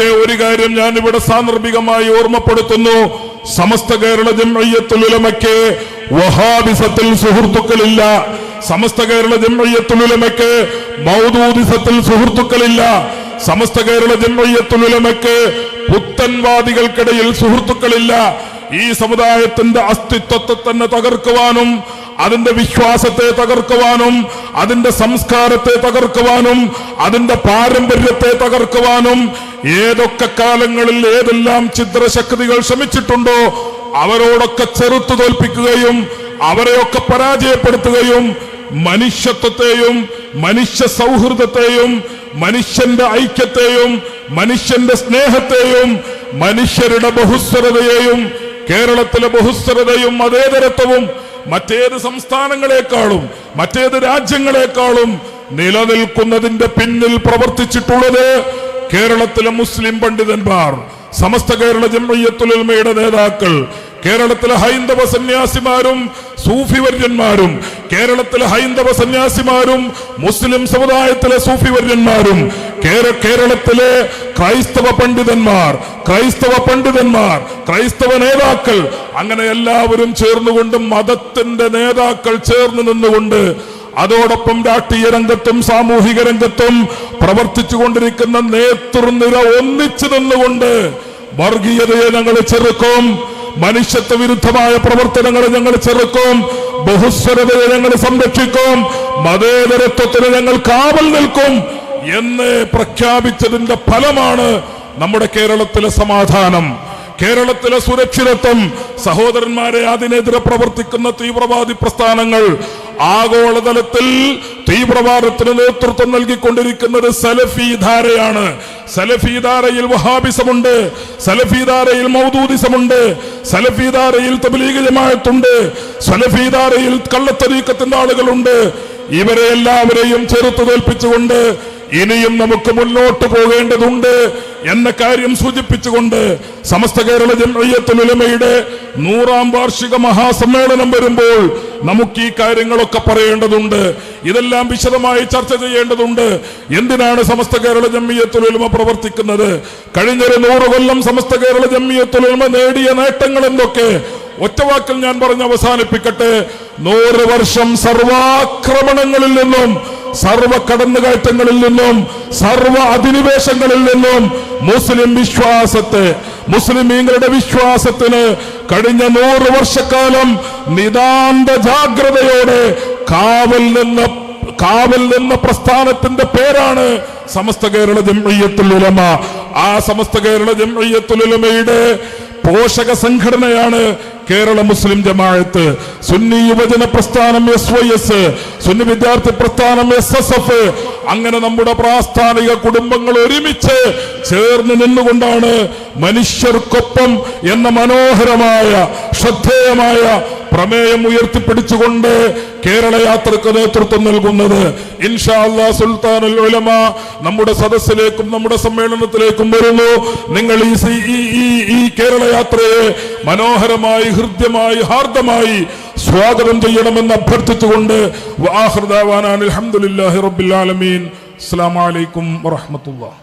പക്ഷേ ഒരു കാര്യം ഞാൻ ഇവിടെ സാന്ദർഭികമായി ഓർമ്മപ്പെടുത്തുന്നു. സമസ്ത കേരള ജംഇയ്യത്തുൽ ഉലമയ്ക്ക് വഹാബിസത്തിൽ സുഹൃത്തുക്കളില്ല. സമസ്ത കേരള ജംഇയ്യത്തുൽ ഉലമയ്ക്ക് മൗദൂദിസത്തിൽ സുഹൃത്തുക്കളില്ല. സമസ്ത കേരള ജംഇയ്യത്തുൽ ഉലമയ്ക്ക് പുത്തൻവാദികൾക്കിടയിൽ സുഹൃത്തുക്കളില്ല. ഈ സമുദായത്തിന്റെ അസ്തിത്വത്തെ തന്നെ തകർക്കുവാനും അതിന്റെ വിശ്വാസത്തെ തകർക്കുവാനും അതിന്റെ സംസ്കാരത്തെ തകർക്കുവാനും അതിന്റെ പാരമ്പര്യത്തെ തകർക്കുവാനും ഏതൊക്കെ കാലങ്ങളിൽ ഏതെല്ലാം ഛിദ്രശക്തികൾ ശ്രമിച്ചിട്ടുണ്ടോ അവരോടൊക്കെ ചെറുത്തു തോൽപ്പിക്കുകയും അവരെയൊക്കെ പരാജയപ്പെടുത്തുകയും മനുഷ്യത്വത്തെയും മനുഷ്യ സൗഹൃദത്തെയും മനുഷ്യന്റെ ഐക്യത്തെയും മനുഷ്യന്റെ സ്നേഹത്തെയും മനുഷ്യരുടെ ബഹുസ്വരതയെയും കേരളത്തിലെ ബഹുസ്വരതയും മതേതരത്വവും മറ്റേത് സംസ്ഥാനങ്ങളെക്കാളും മറ്റേത് രാജ്യങ്ങളെക്കാളും നിലനിൽക്കുന്നതിന്റെ പിന്നിൽ പ്രവർത്തിച്ചിട്ടുള്ളത് കേരളത്തിലെ മുസ്ലിം പണ്ഡിതന്മാർ, സമസ്ത കേരള ജംഇയ്യത്തുൽ ഉലമയുടെ നേതാക്കൾ, കേരളത്തിലെ ഹൈന്ദവ സന്യാസിമാരും സൂഫിവര്യന്മാരും, കേരളത്തിലെ ഹൈന്ദവ സന്യാസിമാരും മുസ്ലിം സമുദായത്തിലെ സൂഫിവര്യന്മാരും, കേരളത്തിലെ ക്രൈസ്തവ പണ്ഡിതന്മാർ, ക്രൈസ്തവ നേതാക്കൾ, അങ്ങനെ എല്ലാവരും ചേർന്നുകൊണ്ട് മതത്തിന്റെ നേതാക്കൾ ചേർന്ന് നിന്നുകൊണ്ട് അതോടൊപ്പം രാഷ്ട്രീയ രംഗത്തും സാമൂഹിക രംഗത്തും പ്രവർത്തിച്ചു കൊണ്ടിരിക്കുന്ന നേതൃനിര ഒന്നിച്ചു നിന്നുകൊണ്ട് വർഗീയതയെ ഞങ്ങൾ ചെറുക്കും, മനുഷ്യത്വ വിരുദ്ധമായ പ്രവർത്തനങ്ങളെ ഞങ്ങൾ ചെറുക്കും, ബഹുസ്വരതയെ ഞങ്ങൾ സംരക്ഷിക്കും, മതേതരത്വത്തിന് ഞങ്ങൾ കാവൽ നിൽക്കും എന്ന് പ്രഖ്യാപിച്ചതിന്റെ ഫലമാണ് നമ്മുടെ കേരളത്തിലെ സമാധാനം, കേരളത്തിലെ സുരക്ഷിതത്വം. സഹോദരന്മാരെ, അതിനെതിരെ പ്രവർത്തിക്കുന്ന തീവ്രവാദി പ്രസ്ഥാനങ്ങൾ ആഗോളതലത്തിൽ തീവ്രവാദത്തിന് നേതൃത്വം നൽകിക്കൊണ്ടിരിക്കുന്നത് സലഫി ധാരയാണ്. സലഫി ധാരയിൽ വഹാബിസമുണ്ട്, സലഫി ധാരയിൽ മൗദൂദിസമുണ്ട്, സലഫി ധാരയിൽ തബ്ലീഗ് ജമാഅത്തുണ്ട്, സലഫി ധാരയിൽ കള്ളത്തരീഖത്തിന്റെ ആളുകളുണ്ട്. ഇവരെ എല്ലാവരെയും ചെറുത്തു തോൽപ്പിച്ചുകൊണ്ട് ഇനിയും നമുക്ക് മുന്നോട്ട് പോകേണ്ടതുണ്ട് എന്ന കാര്യം സൂചിപ്പിച്ചുകൊണ്ട് സമസ്ത കേരള ജംഇയ്യത്തുൽ ഉലമയുടെ 100ാം വാർഷിക മഹാസമ്മേളനം വരുമ്പോൾ നമുക്ക് ഈ കാര്യങ്ങളൊക്കെ പറയേണ്ടതുണ്ട്. ഇതെല്ലാം വിശദമായി ചർച്ച ചെയ്യേണ്ടതുണ്ട്. എന്തിനാണ് സമസ്ത കേരള ജംഇയ്യത്തുൽ ഉലമ പ്രവർത്തിക്കുന്നത്? കഴിഞ്ഞൊരു 100 കൊല്ലം സമസ്ത കേരള ജംഇയ്യത്തുൽ ഉലമ നേടിയ നേട്ടങ്ങൾ എന്തൊക്കെ? ഒറ്റവാക്കിൽ ഞാൻ പറഞ്ഞ് അവസാനിപ്പിക്കട്ടെ. 100 വർഷം സർവാക്രമണങ്ങളിൽ നിന്നും, സർവ കടന്നുകയറ്റങ്ങളിൽ നിന്നും, സർവ അധിനിവേശങ്ങളിൽ നിന്നും മുസ്ലിം വിശ്വാസത്തെ, മുസ്ലിമീങ്ങളുടെ വിശ്വാസത്തിന് കഴിഞ്ഞ 100 വർഷക്കാലം നിതാന്ത ജാഗ്രതയോടെ കാവൽ നിന്ന പ്രസ്ഥാനത്തിന്റെ പേരാണ് സമസ്ത കേരള ജംഇയ്യത്തുൽ ഉലമ. ആ സമസ്ത കേരള ജംഇയ്യത്തുൽ ഉലമയുടെ പോഷക സംഘടനയാണ് കേരള മുസ്ലിം ജമാഅത്ത്, സുന്നി യുവജന പ്രസ്ഥാനം SYS, സുന്നി വിദ്യാർത്ഥി പ്രസ്ഥാനം SSF. അങ്ങനെ നമ്മുടെ പ്രാസ്ഥാനിക കുടുംബങ്ങൾ ഒരുമിച്ച് ചേർന്ന് നിന്നുകൊണ്ടാണ് മനുഷ്യർക്കൊപ്പം എന്ന മനോഹരമായ ശ്രദ്ധേയമായ പ്രമേയം ഉയർത്തിപ്പിടിച്ചുകൊണ്ട് കേരള യാത്രക്ക് നേതൃത്വം നൽകുന്നത്. ഇൻഷാ അല്ലാഹ് സുൽത്താനുൽ ഉലമ നമ്മുടെ സദസ്സിലേക്കും നമ്മുടെ സമ്മേളനത്തിലേക്കും വരുന്നു. നിങ്ങൾ ഈ കേരള യാത്രയെ മനോഹരമായി, ഹൃദ്യമായി, ഹാർദമായി സ്വാഗതം ചെയ്യണമെന്ന് അഭ്യർത്ഥിച്ചുകൊണ്ട് വആഖിറു ദഅവാനാ അൽഹംദുലില്ലാഹി റബ്ബിൽ ആലമീൻ. അസ്സലാമു അലൈക്കും വറഹ്മത്തുള്ളാഹി.